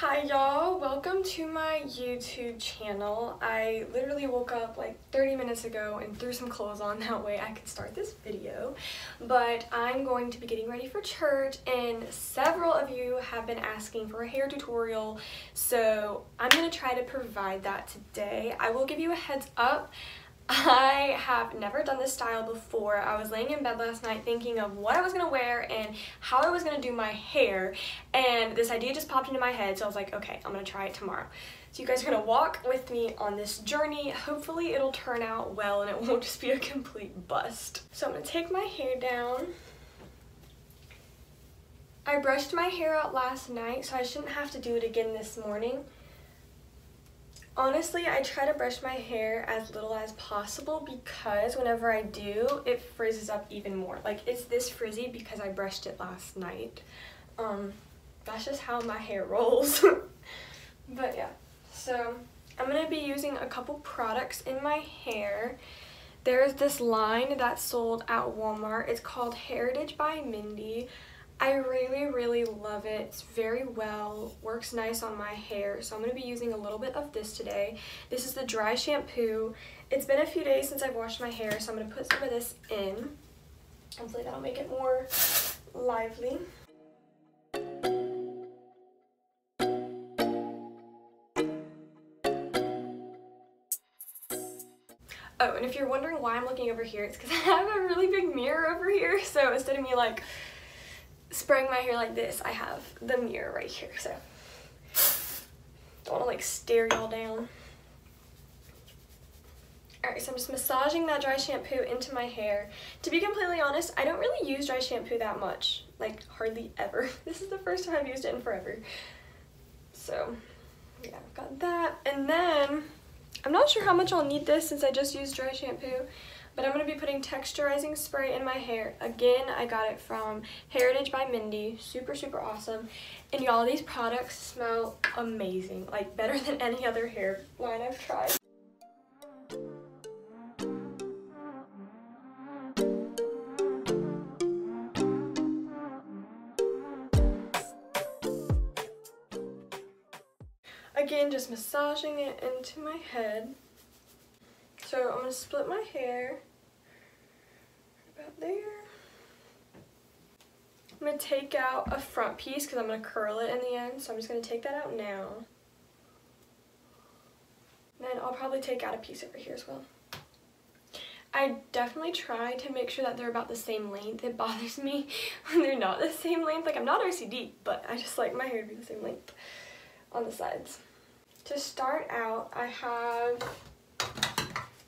Hi y'all, welcome to my YouTube channel. I literally woke up like 30 minutes ago and threw some clothes on, that way I could start this video. But I'm going to be getting ready for church and several of you have been asking for a hair tutorial, so I'm going to try to provide that today. I will give you a heads up. I have never done this style before. I was laying in bed last night thinking of what I was going to wear and how I was going to do my hair, and this idea just popped into my head, so I was like, okay, I'm going to try it tomorrow. So you guys are going to walk with me on this journey. Hopefully it'll turn out well and it won't just be a complete bust. So I'm going to take my hair down. I brushed my hair out last night, so I shouldn't have to do it again this morning. Honestly, I try to brush my hair as little as possible because whenever I do, it frizzes up even more. Like, it's this frizzy because I brushed it last night. That's just how my hair rolls. But yeah, so I'm going to be using a couple products in my hair. There's this line that's sold at Walmart. It's called Heritage by Mindy. I really love it. It's very well, works nice on my hair, so I'm going to be using a little bit of this today. This is the dry shampoo. It's been a few days since I've washed my hair, so I'm going to put some of this in. Hopefully that'll make it more lively. Oh, and if you're wondering why I'm looking over here, it's because I have a really big mirror over here, so instead of me like spraying my hair like this, I have the mirror right here, so don't want to like stare y'all down. Alright, so I'm just massaging that dry shampoo into my hair. To be completely honest, I don't really use dry shampoo that much, like hardly ever. This is the first time I've used it in forever. So yeah, I've got that, and then I'm not sure how much I'll need this since I just used dry shampoo, but I'm going to be putting texturizing spray in my hair. Again, I got it from Heritage by Mindy. Super awesome. And y'all, these products smell amazing. Like, better than any other hair line I've tried. Again, just massaging it into my head. So I'm going to split my hair about there. I'm going to take out a front piece because I'm going to curl it in the end, so I'm just going to take that out now. Then I'll probably take out a piece over here as well. I definitely try to make sure that they're about the same length. It bothers me when they're not the same length. Like, I'm not OCD, but I just like my hair to be the same length on the sides. To start out, I have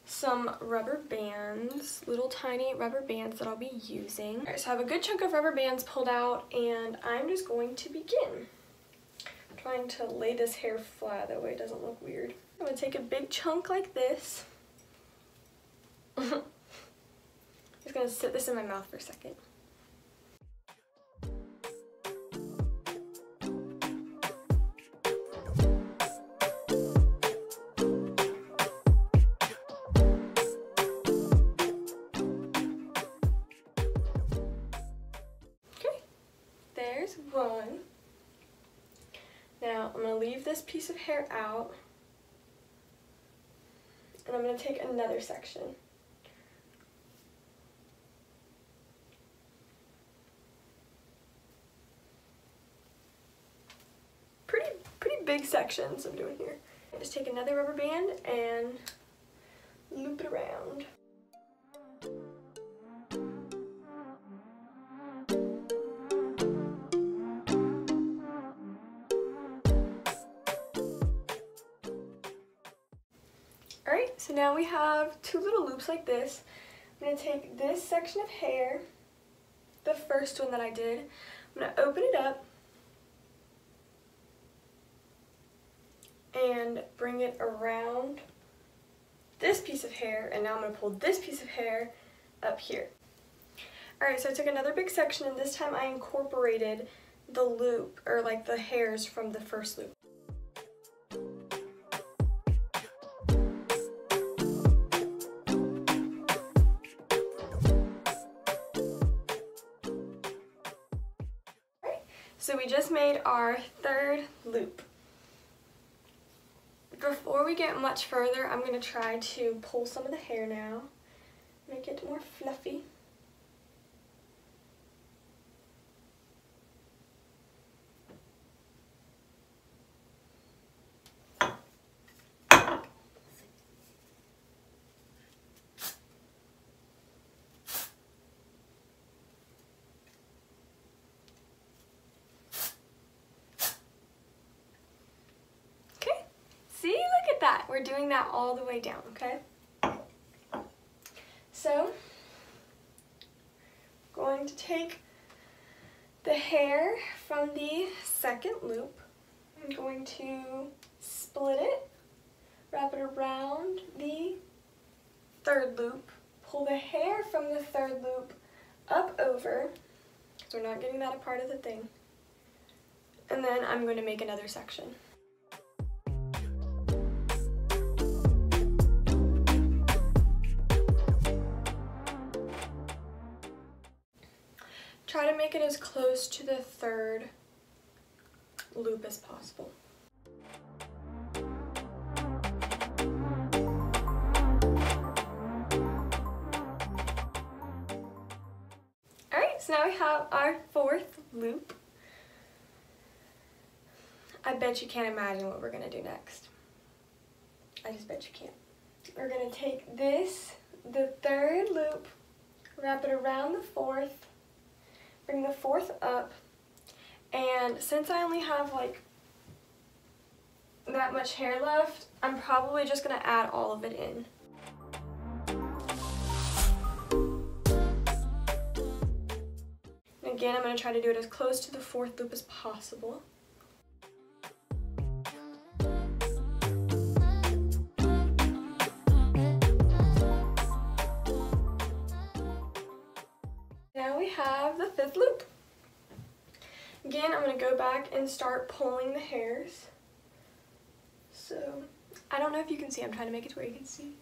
some rubber bands, little tiny rubber bands that I'll be using. Alright, so I have a good chunk of rubber bands pulled out, and I'm just going to begin. I'm trying to lay this hair flat, that way it doesn't look weird. I'm going to take a big chunk like this. I'm just going to sit this in my mouth for a second. There's one. Now I'm going to leave this piece of hair out, and I'm going to take another section. Pretty big sections I'm doing here. Just take another rubber band and loop it around. Alright, so now we have two little loops like this. I'm going to take this section of hair, the first one that I did, I'm going to open it up and bring it around this piece of hair, and now I'm going to pull this piece of hair up here. Alright, so I took another big section, and this time I incorporated the loop, or like the hairs from the first loop. So we just made our third loop. before we get much further, I'm going to try to pull some of the hair now, make it more fluffy. See, look at that. We're doing that all the way down, okay? So, going to take the hair from the second loop. I'm going to split it, wrap it around the third loop, pull the hair from the third loop up over, so we're not getting that a part of the thing, and then I'm going to make another section. Try to make it as close to the third loop as possible. Alright, so now we have our fourth loop. I bet you can't imagine what we're going to do next. I just bet you can't. We're going to take this, the third loop, wrap it around the fourth, bring the fourth up, and since I only have like that much hair left, I'm probably just going to add all of it in. And again, I'm going to try to do it as close to the fourth loop as possible. Now we have the fifth loop. Again, I'm going to go back and start pulling the hairs. So, I don't know if you can see, I'm trying to make it to where you can see.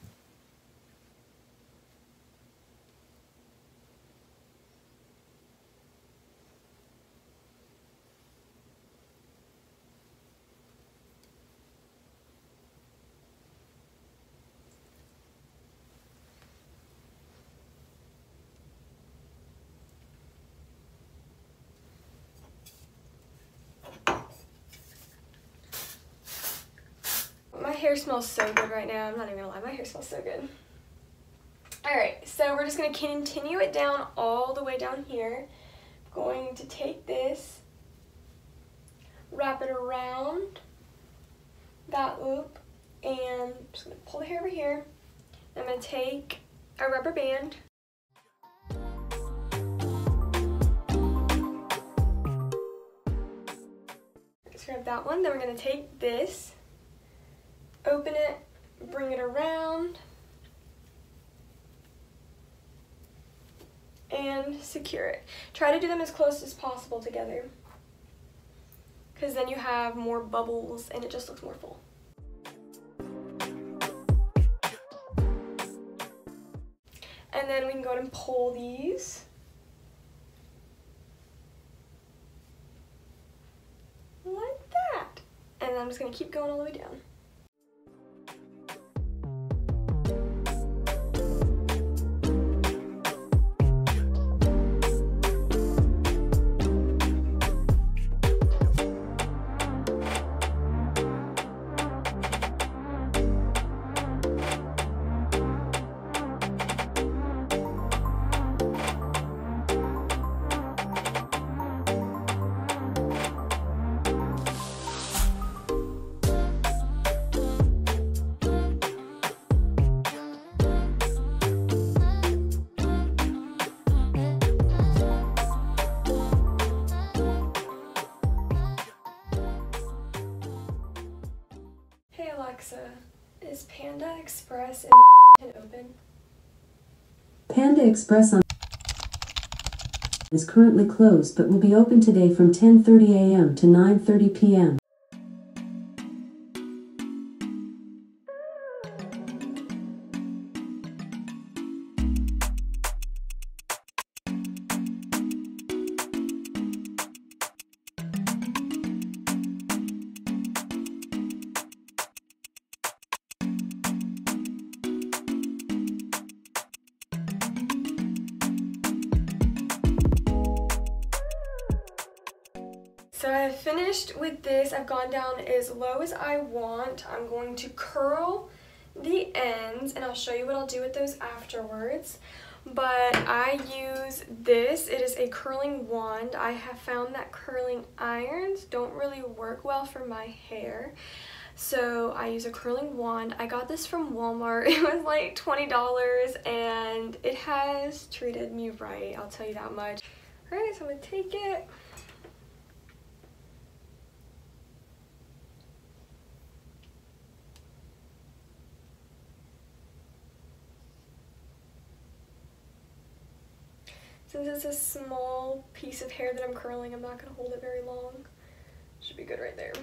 My hair smells so good right now. I'm not even gonna lie, my hair smells so good. Alright, so we're just gonna continue it down all the way down here. I'm going to take this, wrap it around that loop, and I'm just gonna pull the hair over here. I'm gonna take a rubber band. Just grab that one, then we're gonna take this, open it, bring it around, and secure it. Try to do them as close as possible together, because then you have more bubbles and it just looks more full. And then we can go ahead and pull these. Like that. And I'm just going to keep going all the way down. Alexa, is Panda Express in open? Panda Express is currently closed but will be open today from 10:30 a.m. to 9:30 p.m. So I finished with this. I've gone down as low as I want. I'm going to curl the ends, and I'll show you what I'll do with those afterwards. But I use this. It is a curling wand. I have found that curling irons don't really work well for my hair, so I use a curling wand. I got this from Walmart. It was like $20, and it has treated me right, I'll tell you that much. Alright, so I'm gonna take it. Since it's a small piece of hair that I'm curling, I'm not going to hold it very long. Should be good right there.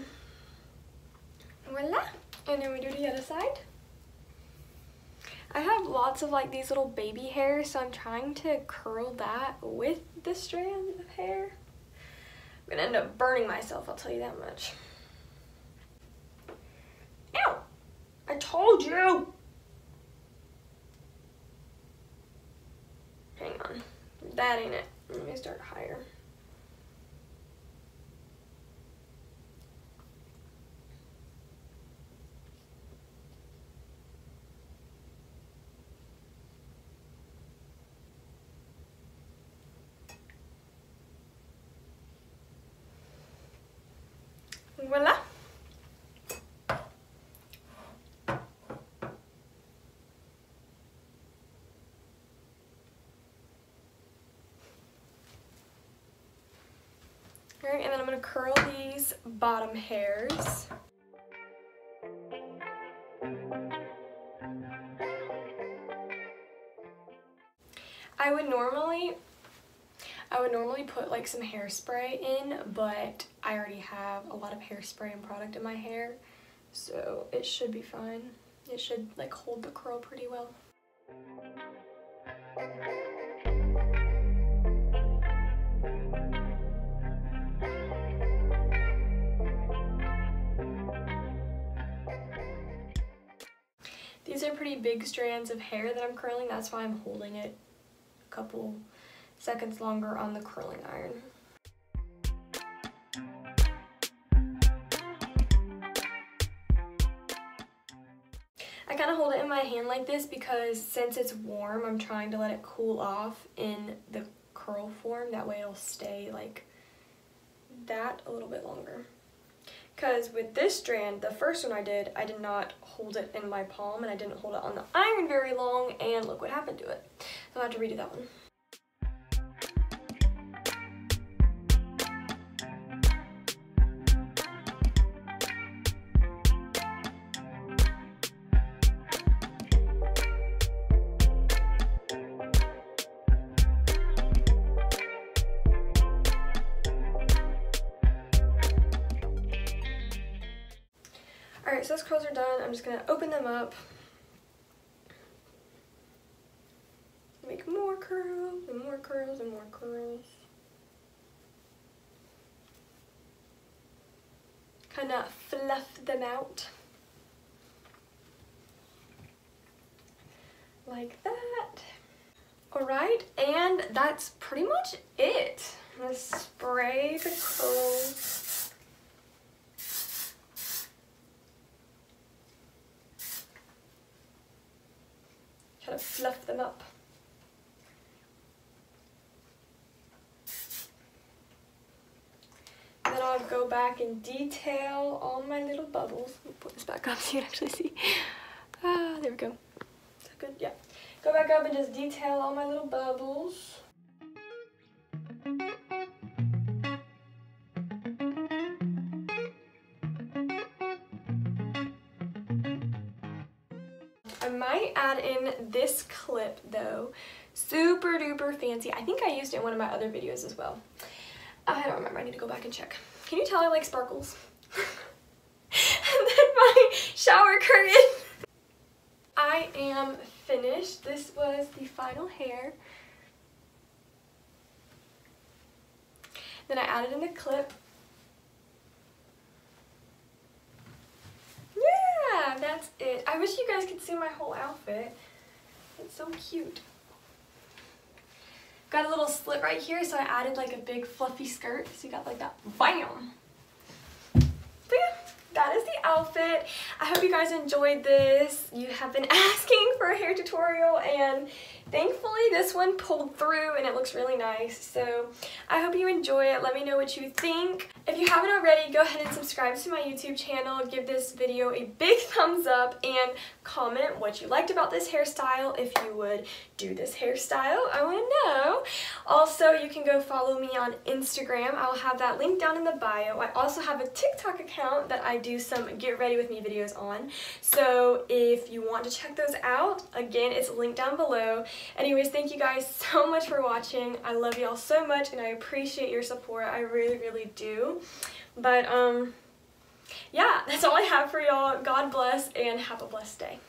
Voila! And then we do the other side. I have lots of like these little baby hairs, so I'm trying to curl that with the strand of hair. I'm going to end up burning myself, I'll tell you that much. Ow! I told you! Hang on. That ain't it. Let me start higher. Voila! Alright, and then I'm going to curl these bottom hairs. I would normally put like some hairspray in, but I already have a lot of hairspray and product in my hair, so it should be fine. It should like hold the curl pretty well. These are pretty big strands of hair that I'm curling, that's why I'm holding it a couple seconds longer on the curling iron. I kind of hold it in my hand like this because since it's warm, I'm trying to let it cool off in the curl form. That way it'll stay like that a little bit longer. Because with this strand, the first one I did not hold it in my palm, and I didn't hold it on the iron very long, and look what happened to it. So I have to redo that one. Alright, so those curls are done. I'm just going to open them up. Make more curls and more curls and more curls. Kind of fluff them out. Like that. Alright, and that's pretty much it. I'm going to spray the curls. Try to fluff them up. And then I'll go back and detail all my little bubbles. Let me put this back up so you can actually see. Ah, there we go. Is that good? Yeah. Go back up and just detail all my little bubbles. I might add in this clip though. Super duper fancy. I think I used it in one of my other videos as well. I don't remember. I need to go back and check. Can you tell I like sparkles? And then my shower curtain. I am finished. This was the final hair. Then I added in the clip. Yeah, that's it. I wish you guys could see my whole outfit. It's so cute. got a little slit right here, so I added like a big fluffy skirt. So you got like that bam. But yeah, that is the outfit. I hope you guys enjoyed this. You have been asking for a hair tutorial, and thankfully this one pulled through and it looks really nice. So I hope you enjoy it. Let me know what you think. If you haven't already, go ahead and subscribe to my YouTube channel. Give this video a big thumbs up and comment what you liked about this hairstyle. If you would do this hairstyle, I want to know. Also, you can go follow me on Instagram. I'll have that link down in the bio. I also have a TikTok account that I do some get ready with me videos on. So if you want to check those out, again, it's linked down below. Anyways, thank you guys so much for watching. I love y'all so much and I appreciate your support. I really, really do. But yeah, that's all I have for y'all. God bless and have a blessed day.